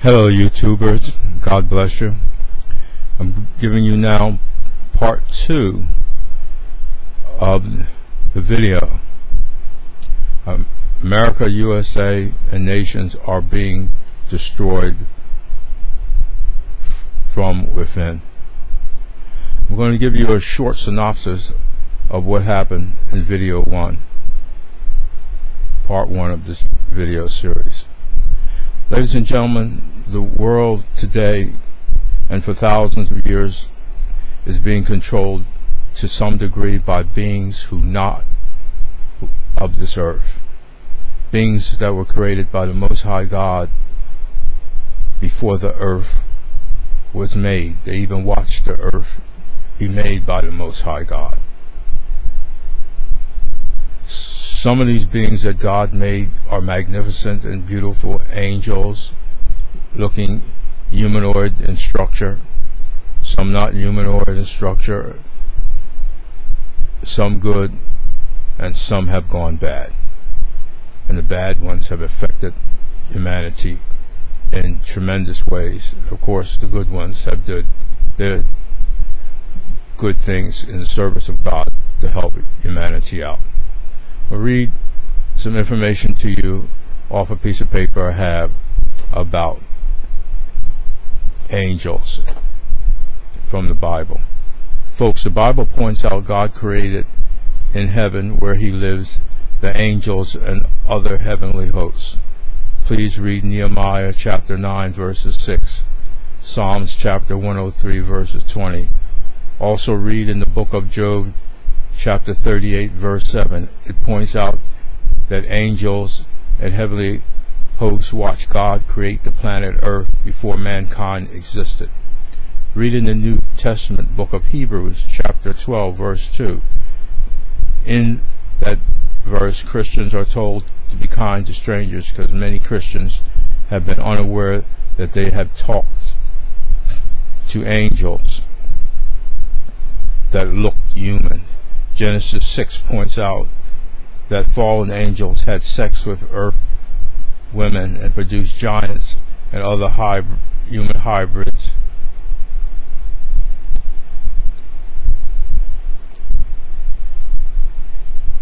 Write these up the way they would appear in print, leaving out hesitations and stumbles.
Hello YouTubers, God bless you. I'm giving you now part 2 of the video. America, USA, and nations are being destroyed from within. I'm going to give you a short synopsis of what happened in video 1, part 1 of this video series. Ladies and gentlemen, the world today and for thousands of years is being controlled to some degree by beings who not of this earth. Beings that were created by the Most High God before the earth was made. They even watched the earth be made by the Most High God. Some of these beings that God made are magnificent and beautiful angels, looking humanoid in structure, some not humanoid in structure, some good, and some have gone bad. And the bad ones have affected humanity in tremendous ways. Of course, the good ones have did their good things in the service of God to help humanity out. I'll read some information to you off a piece of paper I have about angels from the Bible. Folks, the Bible points out God created in heaven where he lives the angels and other heavenly hosts. Please read Nehemiah chapter 9 verses 6, Psalms chapter 103 verses 20. Also read in the book of Job chapter 38 verse 7. It points out that angels and heavenly hosts watched God create the planet Earth before mankind existed. Read in the New Testament book of Hebrews chapter 12 verse 2. In that verse, Christians are told to be kind to strangers, because many Christians have been unaware that they have talked to angels that looked human. Genesis 6 points out that fallen angels had sex with earth women and produced giants and other human hybrids.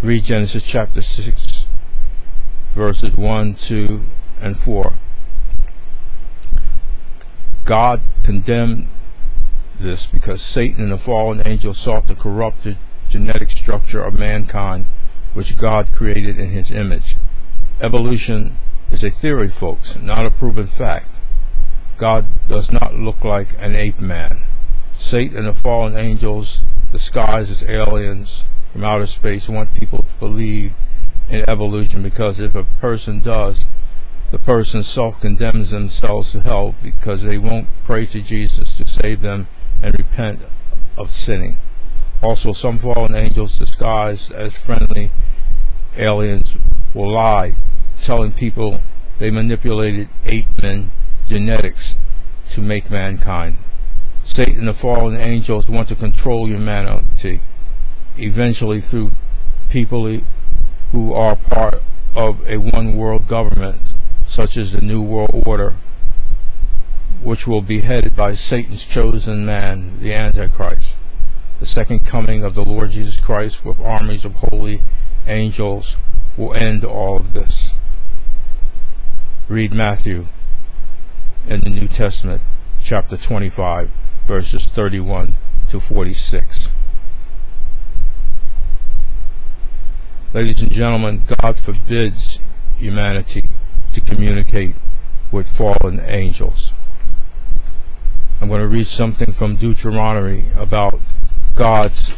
Read Genesis chapter 6 verses 1, 2, and 4. God condemned this because Satan and the fallen angels sought to corrupt the genetic structure of mankind, which God created in his image. Evolution is a theory, folks, not a proven fact. God does not look like an ape man. Satan and the fallen angels, disguised as aliens from outer space, want people to believe in evolution, because if a person does, the person self-condemns themselves to hell because they won't pray to Jesus to save them and repent of sinning. Also, some fallen angels disguised as friendly aliens will lie, telling people they manipulated ape-men genetics to make mankind. Satan and the fallen angels want to control humanity, eventually through people who are part of a one-world government, such as the New World Order, which will be headed by Satan's chosen man, the Antichrist. The second coming of the Lord Jesus Christ with armies of holy angels will end all of this. Read Matthew in the New Testament, chapter 25, verses 31 to 46. Ladies and gentlemen, God forbids humanity to communicate with fallen angels. I'm going to read something from Deuteronomy about God's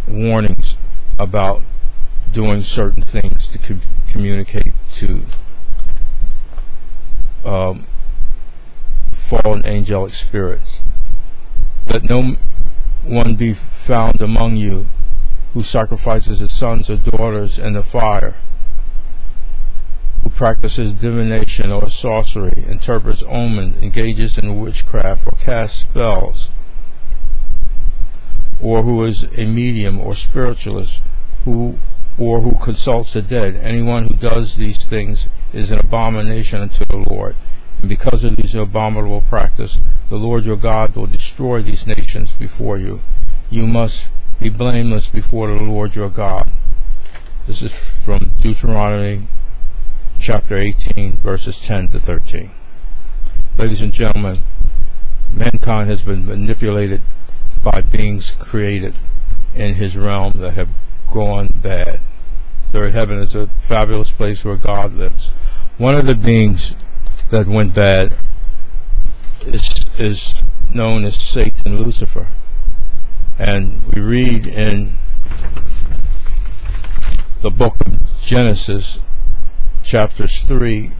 warnings about doing certain things to communicate to fallen angelic spirits. Let no one be found among you who sacrifices his sons or daughters in the fire, who practices divination or sorcery, interprets omens, engages in witchcraft, or casts spells, or who is a medium or spiritualist, who or who consults the dead. Anyone who does these things is an abomination unto the Lord. And because of these abominable practices, the Lord your God will destroy these nations before you. You must be blameless before the Lord your God. This is from Deuteronomy chapter 18, verses 10 to 13. Ladies and gentlemen, mankind has been manipulated by beings created in his realm that have gone bad. Third heaven is a fabulous place where God lives. One of the beings that went bad is known as Satan, Lucifer. And we read in the book of Genesis, chapters 3,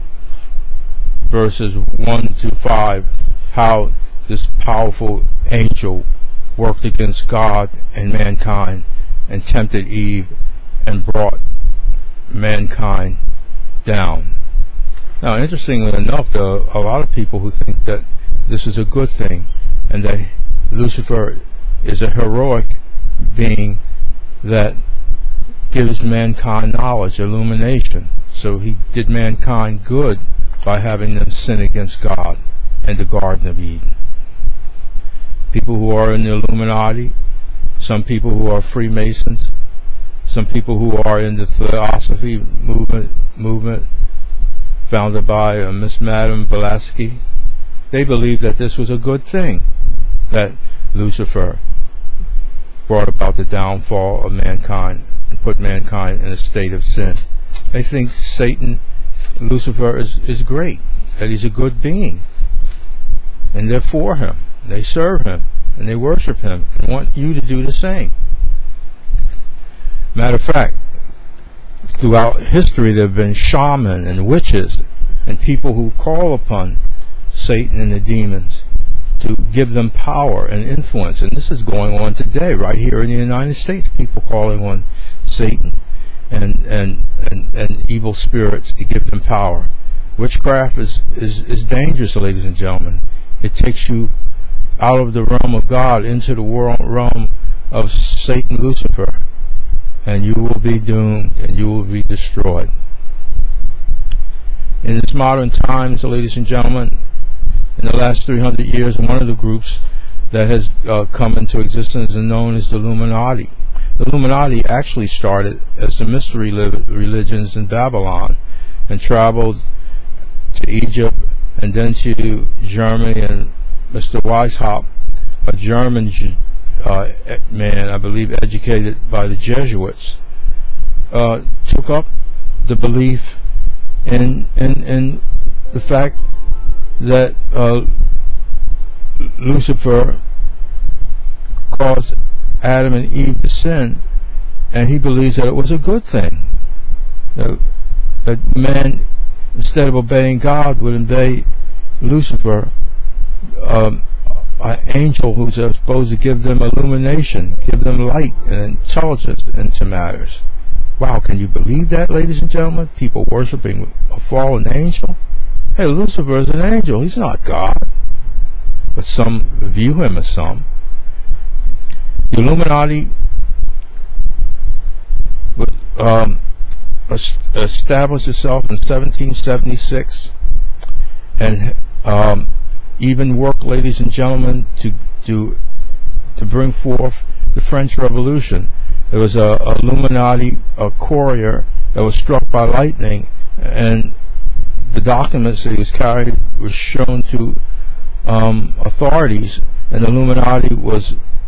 verses 1 to 5, how this powerful angel worked against God and mankind and tempted Eve and brought mankind down. Now, interestingly enough, there are a lot of people who think that this is a good thing and that Lucifer is a heroic being that gives mankind knowledge, illumination. So he did mankind good by having them sin against God in the Garden of Eden. People who are in the Illuminati, some people who are Freemasons, some people who are in the Theosophy movement founded by Miss Madame Blavatsky, they believe that this was a good thing, that Lucifer brought about the downfall of mankind and put mankind in a state of sin. They think Satan, Lucifer, is great, that he's a good being, and they're for him. They serve him and they worship him and want you to do the same. Matter of fact, throughout history there have been shamans and witches and people who call upon Satan and the demons to give them power and influence, and this is going on today right here in the United States. People calling on Satan and evil spirits to give them power. Witchcraft is dangerous, ladies and gentlemen. It takes you out of the realm of God into the realm of Satan, Lucifer, and you will be doomed and you will be destroyed. In this modern times, ladies and gentlemen, in the last 300 years, one of the groups that has come into existence is known as the Illuminati. The Illuminati actually started as the mystery religions in Babylon and traveled to Egypt and then to Germany, and Mr. Weishaupt, a German man, I believe educated by the Jesuits, took up the belief in the fact that Lucifer caused Adam and Eve to sin, and he believes that it was a good thing. That man, instead of obeying God, would obey Lucifer, an angel who's supposed to give them illumination, give them light and intelligence into matters. Wow, can you believe that, ladies and gentlemen? People worshiping a fallen angel? Hey, Lucifer is an angel. He's not God. But some view him as some. The Illuminati established itself in 1776 and even worked, ladies and gentlemen, to bring forth the French Revolution. There was a Illuminati courier that was struck by lightning, and the documents that he was carried was shown to authorities, and the Illuminati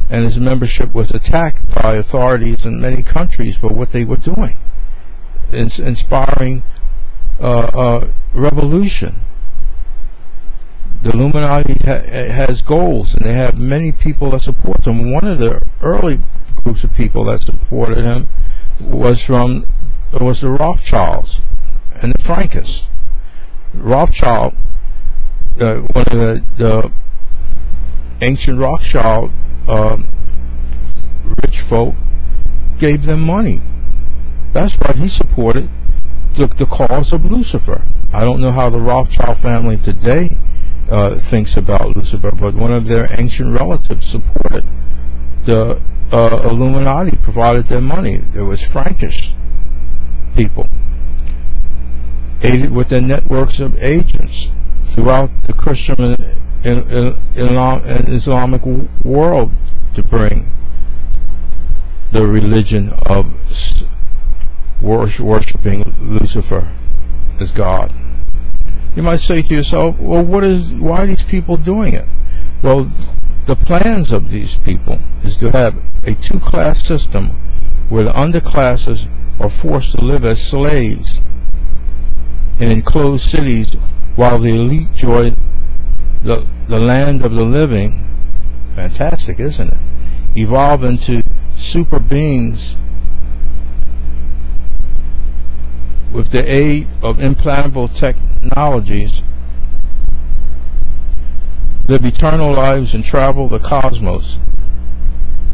and his membership was attacked by authorities in many countries for what they were doing, inspiring revolution. The Illuminati has goals, and they have many people that support them. One of the early groups of people that supported him was the Rothschilds and the Frankists. Rothschild, one of the ancient Rothschild rich folk, gave them money. That's right, he supported the cause of Lucifer. I don't know how the Rothschild family today thinks about Lucifer, but one of their ancient relatives supported the Illuminati, provided them money. It was Frankish. people, aided with their networks of agents throughout the Christian and Islamic world to bring the religion of worshiping Lucifer as God. You might say to yourself, well, why are these people doing it? Well, the plans of these people is to have a two-class system where the underclasses are forced to live as slaves in enclosed cities while the elite enjoy the land of the living. Fantastic, isn't it? Evolve into super beings with the aid of implantable technologies, live eternal lives and travel the cosmos.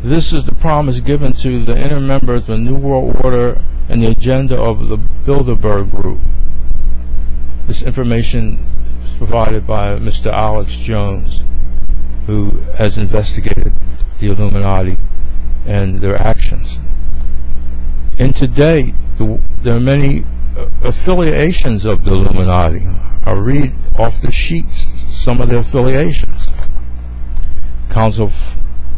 This is the promise given to the inner members of the New World Order and the agenda of the Bilderberg Group. This information is provided by Mr. Alex Jones, who has investigated the Illuminati and their actions. And today, there are many affiliations of the Illuminati. I'll read off the sheets some of their affiliations. Council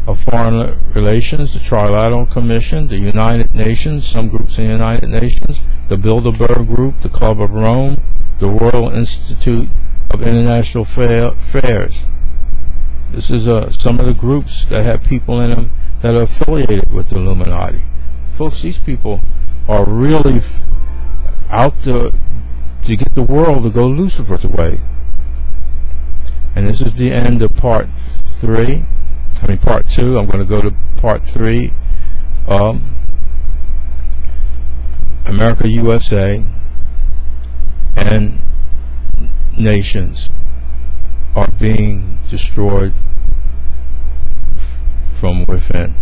of Foreign Relations, the Trilateral Commission, the United Nations, some groups in the United Nations, the Bilderberg Group, the Club of Rome, the Royal Institute of International Affairs. This is some of the groups that have people in them that are affiliated with the Illuminati. Folks, these people are really out to get the world to go Lucifer's way. And this is the end of part 2. I'm going to go to part 3. America, USA, and nations are being destroyed from within.